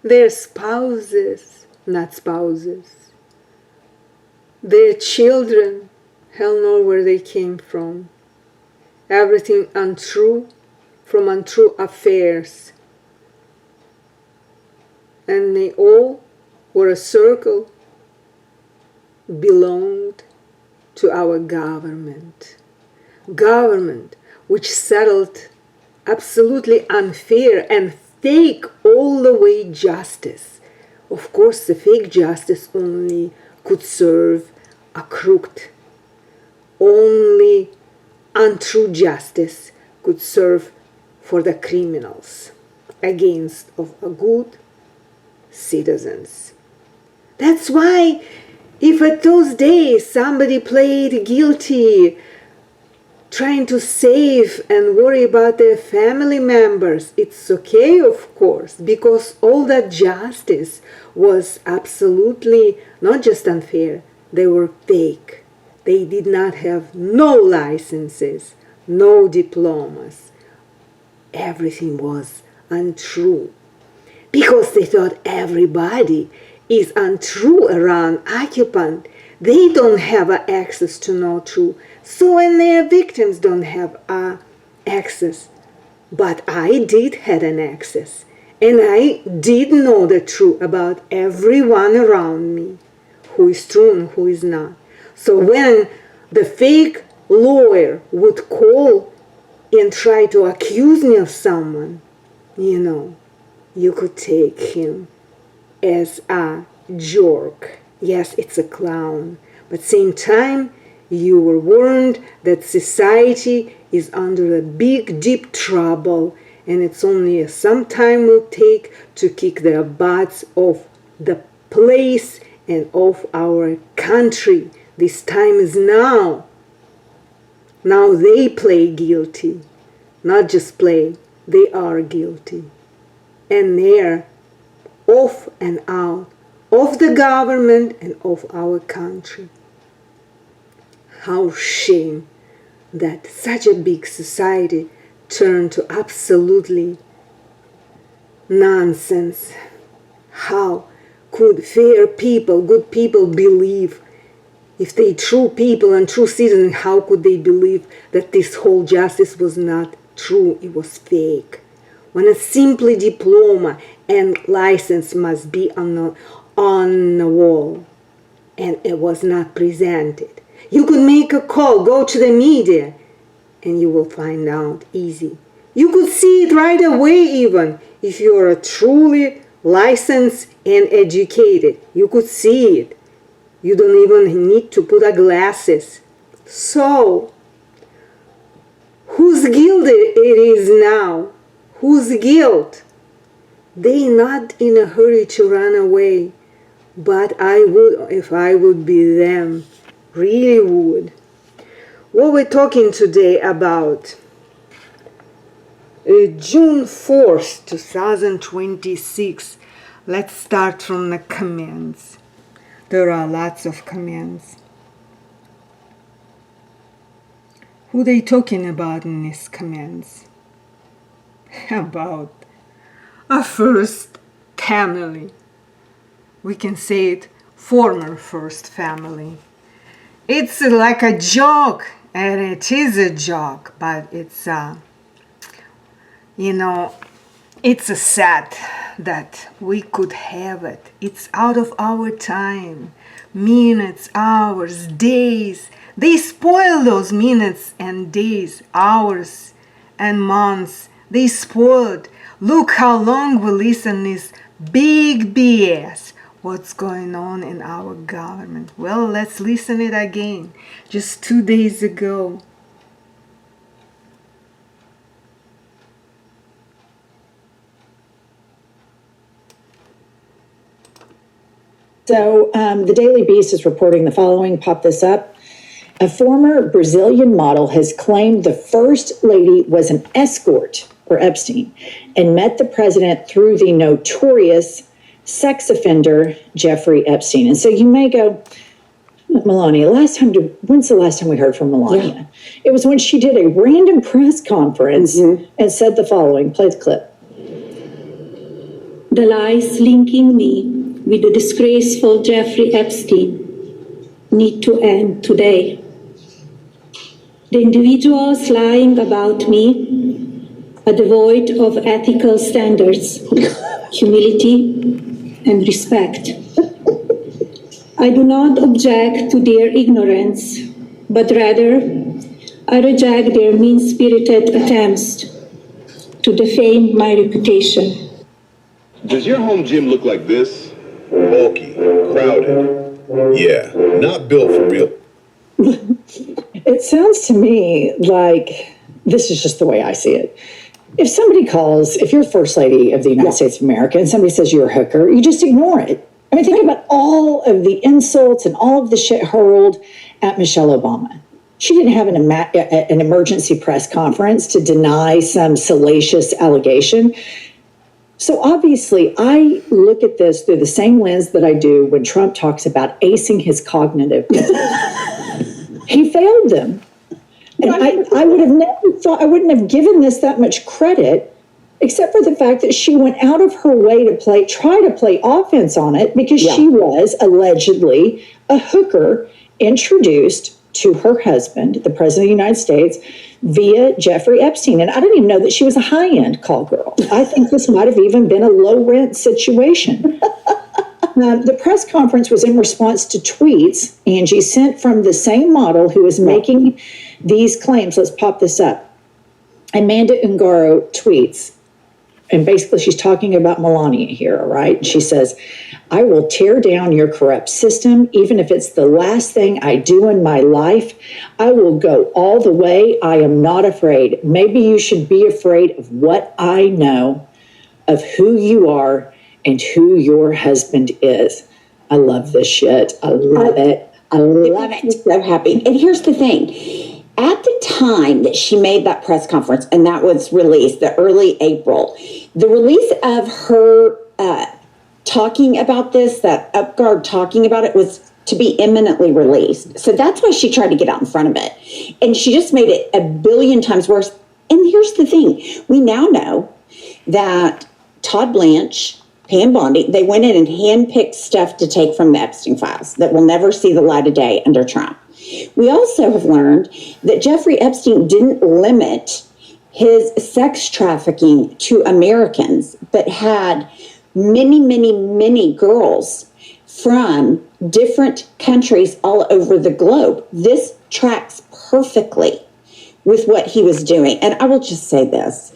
their spouses, not spouses, their children, hell know where they came from. Everything untrue, from untrue affairs. And they all were a circle, belonged to our government. Government which settled absolutely unfair and fake all the way justice. Of course, the fake justice only could serve a crooked. Only untrue justice could serve for the criminals against of a good citizens. That's why if at those days somebody played guilty, trying to save and worry about their family members, it's okay, of course, because all that justice was absolutely not just unfair, they were fake. They did not have no licenses, no diplomas. Everything was untrue. Because they thought everybody is untrue around occupant. They don't have access to know true. So and their victims don't have access. But I did had an access. And I did know the truth about everyone around me. Who is true and who is not. So when the fake lawyer would call and try to accuse me of someone, you could take him as a jerk. Yes, it's a clown. But same time, you were warned that society is under a big, deep trouble, and it's only some time will take to kick the butts of the place and of our country. This time is now. Now they play guilty. Not just play, they are guilty. And they're off and out of the government and of our country. How shame that such a big society turned to absolutely nonsense. How could fair people, good people believe? If they true people and true citizens, how could they believe that this whole justice was not true? It was fake. When a simply diploma and license must be on the wall, and it was not presented. You could make a call, go to the media, and you will find out easy. You could see it right away even if you are truly licensed and educated. You could see it. You don't even need to put on glasses. So, whose guilt it is now? Whose guilt? They not in a hurry to run away, but I would, if I would be them, really would. What we're talking today about, June 4th, 2026. Let's start from the comments. There are lots of comments. Who they talking about in these comments? About a first family. We can say it, former first family. It's like a joke, and it is a joke, but it's it's a sad that we could have it. It's out of our time. Minutes, hours, days. They spoil those minutes and days, hours and months. They spoiled. Look how long we listen this big BS. What's going on in our government? Well, let's listen it again. Just 2 days ago. So the Daily Beast is reporting the following. Pop this up. A former Brazilian model has claimed the First Lady was an escort for Epstein and met the president through the notorious sex offender Jeffrey Epstein. And so you may go, Melania, when's the last time we heard from Melania? Yeah. It was when she did a random press conference and said the following. Play the clip. The lies linking me with the disgraceful Jeffrey Epstein need to end today. The individuals lying about me are devoid of ethical standards, humility, and respect. I do not object to their ignorance, but rather I reject their mean-spirited attempts to defame my reputation. Does your home gym look like this? Bulky, crowded. Yeah, not built for real. It sounds to me like this is just the way I see it. If somebody calls, if you're First Lady of the United States of America and somebody says you're a hooker, you just ignore it. I mean, think about all of the insults and all of the shit hurled at Michelle Obama. She didn't have an emergency press conference to deny some salacious allegation. So obviously, I look at this through the same lens that I do when Trump talks about acing his cognitive. He failed them. And I would have never thought, I wouldn't have given this that much credit, except for the fact that she went out of her way to try to play offense on it because she was allegedly a hooker introduced to her husband, the President of the United States, via Jeffrey Epstein. And I didn't even know that she was a high-end call girl. I think this might have even been a low-rent situation. The press conference was in response to tweets Angie sent from the same model who was making these claims. Let's pop this up. Amanda Ungaro tweets, and basically she's talking about Melania here, all right? She says, I will tear down your corrupt system, even if it's the last thing I do in my life. I will go all the way. I am not afraid. Maybe you should be afraid of what I know, of who you are, and who your husband is. I love this shit. I love it. I love it. I'm so happy. And here's the thing. At the time that she made that press conference, and that was released, the early April, the release of her talking about this, that UpGuard talking about it, was to be imminently released. So that's why she tried to get out in front of it. And she just made it a billion times worse. And here's the thing. We now know that Todd Blanche, Pam Bondi, they went in and handpicked stuff to take from the Epstein files that will never see the light of day under Trump. We also have learned that Jeffrey Epstein didn't limit his sex trafficking to Americans, but had many, many, many girls from different countries all over the globe. This tracks perfectly with what he was doing. And I will just say this,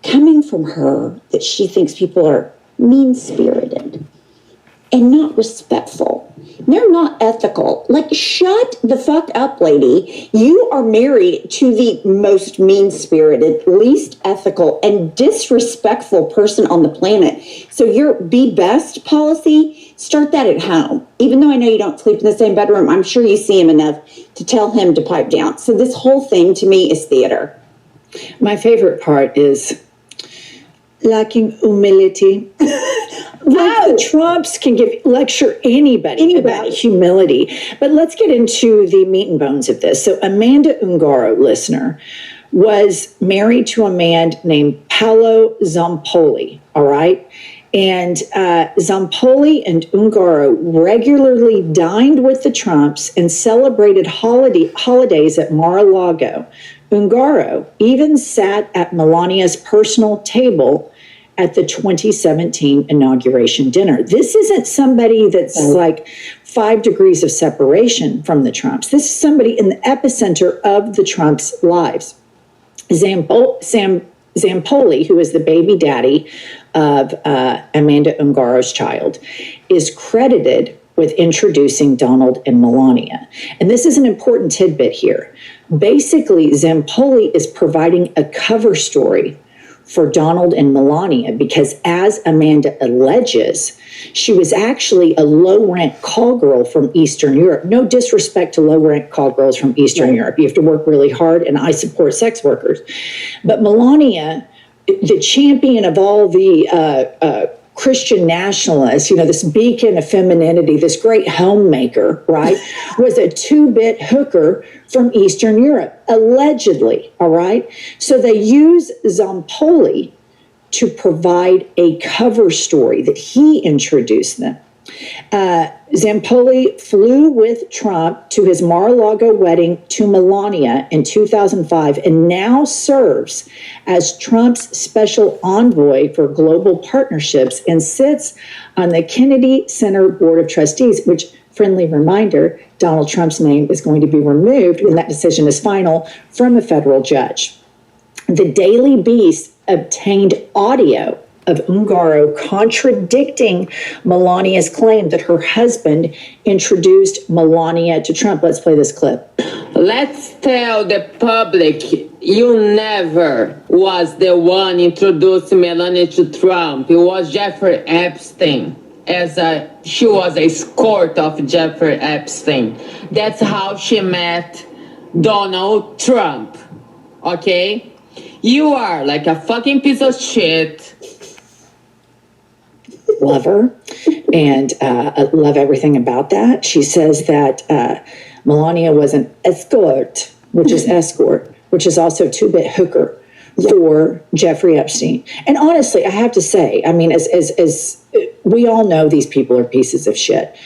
coming from her, that she thinks people are mean-spirited and not respectful. They're not ethical. Like, shut the fuck up, lady. You are married to the most mean-spirited, least ethical, and disrespectful person on the planet. So your be best policy, start that at home. Even though I know you don't sleep in the same bedroom, I'm sure you see him enough to tell him to pipe down. So this whole thing to me is theater. My favorite part is lacking humility. Like the Trumps can lecture anybody about humility. But let's get into the meat and bones of this. So Amanda Ungaro, listener, was married to a man named Paolo Zampoli, all right? And Zampoli and Ungaro regularly dined with the Trumps and celebrated holidays at Mar-a-Lago. Ungaro even sat at Melania's personal table at the 2017 inauguration dinner. This isn't somebody that's like 5 degrees of separation from the Trumps. This is somebody in the epicenter of the Trumps' lives. Zampoli, who is the baby daddy of Amanda Ungaro's child, is credited with introducing Donald and Melania. And this is an important tidbit here. Basically, Zampoli is providing a cover story for Donald and Melania because, as Amanda alleges, she was actually a low-rent call girl from Eastern Europe. No disrespect to low-rent call girls from Eastern Europe. You have to work really hard, and I support sex workers. But Melania, the champion of all the Christian nationalists, this beacon of femininity, this great homemaker, right, was a 2-bit hooker from Eastern Europe, allegedly, all right? So they use Zampoli to provide a cover story that he introduced them. Zampoli flew with Trump to his Mar-a-Lago wedding to Melania in 2005 and now serves as Trump's special envoy for global partnerships and sits on the Kennedy Center Board of Trustees, which, friendly reminder, Donald Trump's name is going to be removed when that decision is final from a federal judge. The Daily Beast obtained audio of Ungaro contradicting Melania's claim that her husband introduced Melania to Trump. Let's play this clip. Let's tell the public you never was the one introducing Melania to Trump. It was Jeffrey Epstein. She was a escort of Jeffrey Epstein. That's how she met Donald Trump. Okay? You are like a fucking piece of shit. Love her, and I love everything about that. She says that Melania was an escort, which is escort, which is also two-bit hooker for Jeffrey Epstein. And honestly, I have to say, I mean, as we all know, these people are pieces of shit.